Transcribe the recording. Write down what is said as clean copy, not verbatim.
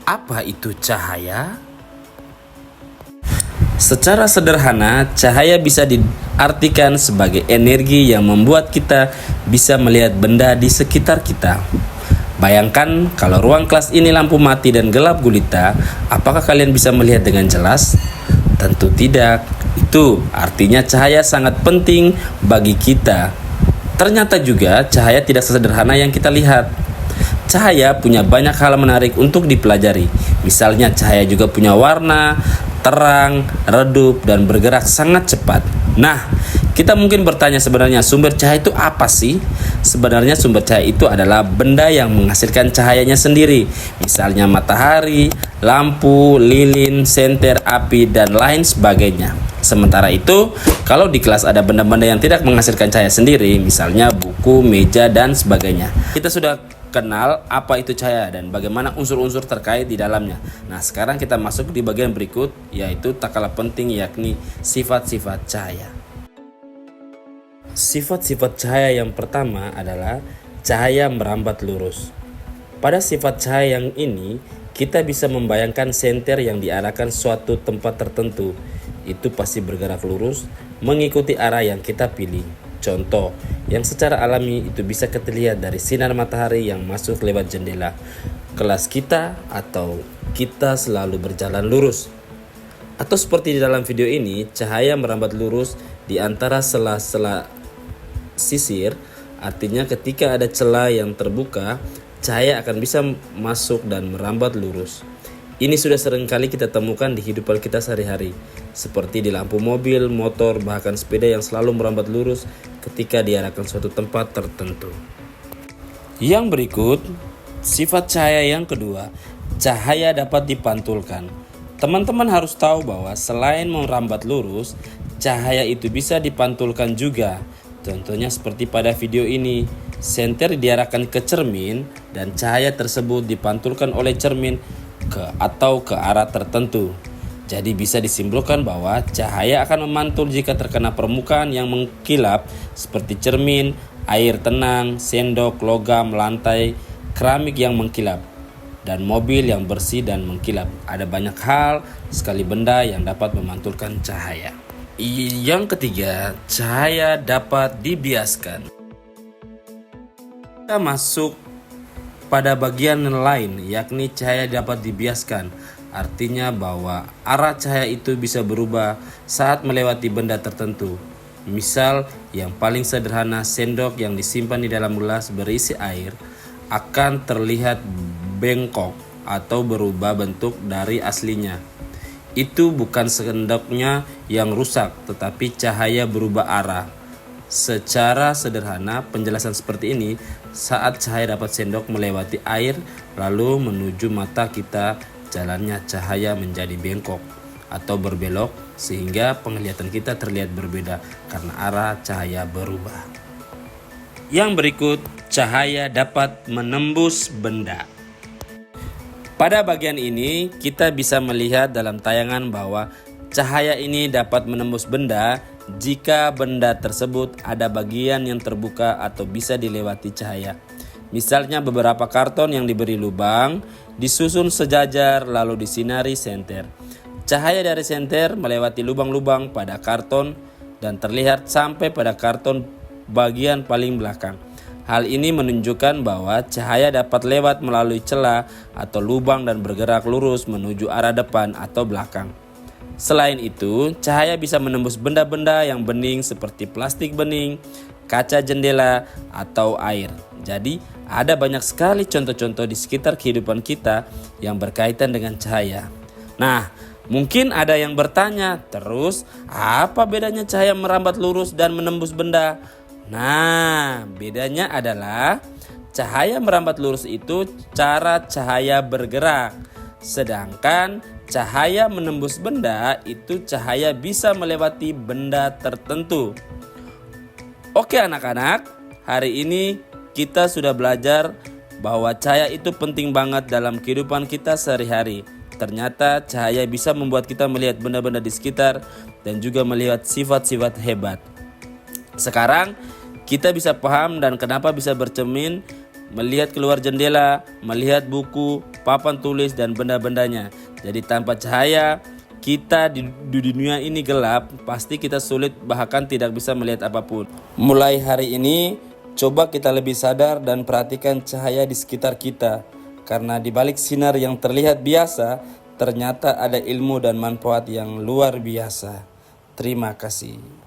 Apa itu cahaya? Secara sederhana, cahaya bisa diartikan sebagai energi yang membuat kita bisa melihat benda di sekitar kita. Bayangkan kalau ruang kelas ini lampu mati dan gelap gulita, apakah kalian bisa melihat dengan jelas? Tentu tidak. Itu artinya cahaya sangat penting bagi kita. Ternyata juga cahaya tidak sesederhana yang kita lihat. Cahaya punya banyak hal menarik untuk dipelajari. Misalnya cahaya juga punya warna, terang, redup, dan bergerak sangat cepat. Nah, kita mungkin bertanya sebenarnya sumber cahaya itu apa sih? Sebenarnya sumber cahaya itu adalah benda yang menghasilkan cahayanya sendiri. Misalnya matahari, lampu, lilin, senter, api, dan lain sebagainya. Sementara itu, kalau di kelas ada benda-benda yang tidak menghasilkan cahaya sendiri, misalnya buku, meja, dan sebagainya. Kita sudah kenal apa itu cahaya dan bagaimana unsur-unsur terkait di dalamnya. Nah, sekarang kita masuk di bagian berikut, yaitu tak kalah penting, yakni sifat-sifat cahaya. Sifat-sifat cahaya yang pertama adalah cahaya merambat lurus. Pada sifat cahaya yang ini, kita bisa membayangkan senter yang diarahkan suatu tempat tertentu. Itu pasti bergerak lurus mengikuti arah yang kita pilih. Contoh, yang secara alami itu bisa kita lihat dari sinar matahari yang masuk lewat jendela kelas kita, atau kita selalu berjalan lurus. Atau seperti di dalam video ini, cahaya merambat lurus di antara sela-sela sisir, artinya ketika ada celah yang terbuka, cahaya akan bisa masuk dan merambat lurus. Ini sudah sering kali kita temukan di kehidupan kita sehari-hari, seperti di lampu mobil, motor, bahkan sepeda yang selalu merambat lurus ketika diarahkan suatu tempat tertentu. Yang berikut, sifat cahaya yang kedua, cahaya dapat dipantulkan. Teman-teman harus tahu bahwa selain merambat lurus, cahaya itu bisa dipantulkan juga. Contohnya seperti pada video ini, senter diarahkan ke cermin dan cahaya tersebut dipantulkan oleh cermin ke arah tertentu. Jadi bisa disimpulkan bahwa cahaya akan memantul jika terkena permukaan yang mengkilap seperti cermin, air tenang, sendok, logam, lantai, keramik yang mengkilap, dan mobil yang bersih dan mengkilap. Ada banyak hal sekali benda yang dapat memantulkan cahaya. Yang ketiga, cahaya dapat dibiaskan. Kita masuk pada bagian lain, yakni cahaya dapat dibiaskan. Artinya bahwa arah cahaya itu bisa berubah saat melewati benda tertentu. Misal, yang paling sederhana, sendok yang disimpan di dalam gelas berisi air akan terlihat bengkok atau berubah bentuk dari aslinya. Itu bukan sendoknya yang rusak, tetapi cahaya berubah arah. Secara sederhana, penjelasan seperti ini, saat cahaya dapat sendok melewati air lalu menuju mata kita, jalannya cahaya menjadi bengkok atau berbelok sehingga penglihatan kita terlihat berbeda karena arah cahaya berubah. Yang berikut, cahaya dapat menembus benda. Pada bagian ini kita bisa melihat dalam tayangan bahwa cahaya ini dapat menembus benda jika benda tersebut ada bagian yang terbuka atau bisa dilewati cahaya. Misalnya beberapa karton yang diberi lubang, disusun sejajar lalu disinari senter. Cahaya dari senter melewati lubang-lubang pada karton dan terlihat sampai pada karton bagian paling belakang. Hal ini menunjukkan bahwa cahaya dapat lewat melalui celah atau lubang dan bergerak lurus menuju arah depan atau belakang. Selain itu, cahaya bisa menembus benda-benda yang bening seperti plastik bening, kaca jendela, atau air. Jadi, ada banyak sekali contoh-contoh di sekitar kehidupan kita yang berkaitan dengan cahaya. Nah, mungkin ada yang bertanya, terus apa bedanya cahaya merambat lurus dan menembus benda? Nah, bedanya adalah cahaya merambat lurus itu cara cahaya bergerak. Sedangkan cahaya menembus benda itu cahaya bisa melewati benda tertentu. Oke anak-anak, hari ini kita sudah belajar bahwa cahaya itu penting banget dalam kehidupan kita sehari-hari. Ternyata cahaya bisa membuat kita melihat benda-benda di sekitar dan juga melihat sifat-sifat hebat. Sekarang kita bisa paham dan kenapa bisa bercermin melihat keluar jendela, melihat buku, papan tulis, dan benda-bendanya. Jadi tanpa cahaya, kita di dunia ini gelap, pasti kita sulit bahkan tidak bisa melihat apapun. Mulai hari ini, coba kita lebih sadar dan perhatikan cahaya di sekitar kita. Karena di balik sinar yang terlihat biasa, ternyata ada ilmu dan manfaat yang luar biasa. Terima kasih.